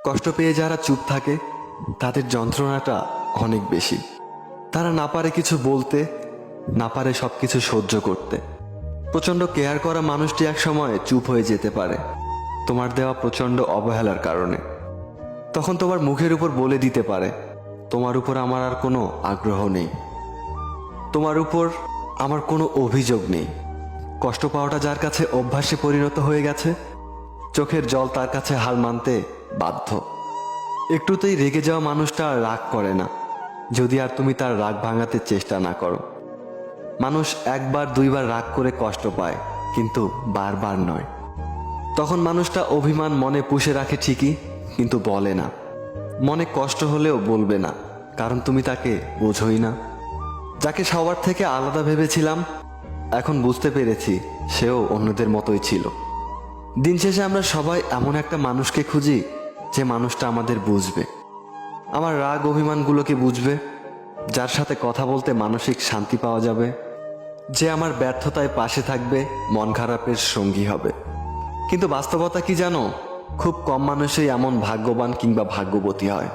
কষ্ট পেয়ে যারা চুপ থাকে তাদের যন্ত্রণাটা অনেক বেশি। তারা না পারে কিছু বলতে, না পারে সব কিছু সহ্য করতে। প্রচণ্ড কেয়ার করা মানুষটি এক সময় চুপ হয়ে যেতে পারে তোমার দেওয়া প্রচণ্ড অবহেলার কারণে। তখন তোমার মুখের উপর বলে দিতে পারে, তোমার উপর আমার আর কোনো আগ্রহ নেই, তোমার উপর আমার কোনো অভিযোগ নেই। কষ্ট পাওয়াটা যার কাছে অভ্যাসে পরিণত হয়ে গেছে, চোখের জল তার কাছে হার মানতে বাধ্য। একটুতেই রেগে যাওয়া মানুষটা আর রাগ করে না, যদি আর তুমি তার রাগ ভাঙাতে চেষ্টা না করো। মানুষ একবার দুইবার রাগ করে কষ্ট পায়, কিন্তু বারবার নয়। তখন মানুষটা অভিমান মনে পুষে রাখে ঠিকই, কিন্তু বলে না। মনে কষ্ট হলেও বলবে না, কারণ তুমি তাকে বোঝোই না। যাকে সবার থেকে আলাদা ভেবেছিলাম, এখন বুঝতে পেরেছি সেও অন্যদের মতোই ছিল। দিন শেষে আমরা সবাই এমন একটা মানুষকে খুঁজি যে মানুষটা আমাদের বুঝবে, আমার রাগ অভিমানগুলোকে বুঝবে, যার সাথে কথা বলতে মানসিক শান্তি পাওয়া যাবে, যে আমার ব্যর্থতায় পাশে থাকবে, মন খারাপের সঙ্গী হবে। কিন্তু বাস্তবতা কি জানো, খুব কম মানুষই এমন ভাগ্যবান কিংবা ভাগ্যবতী হয়।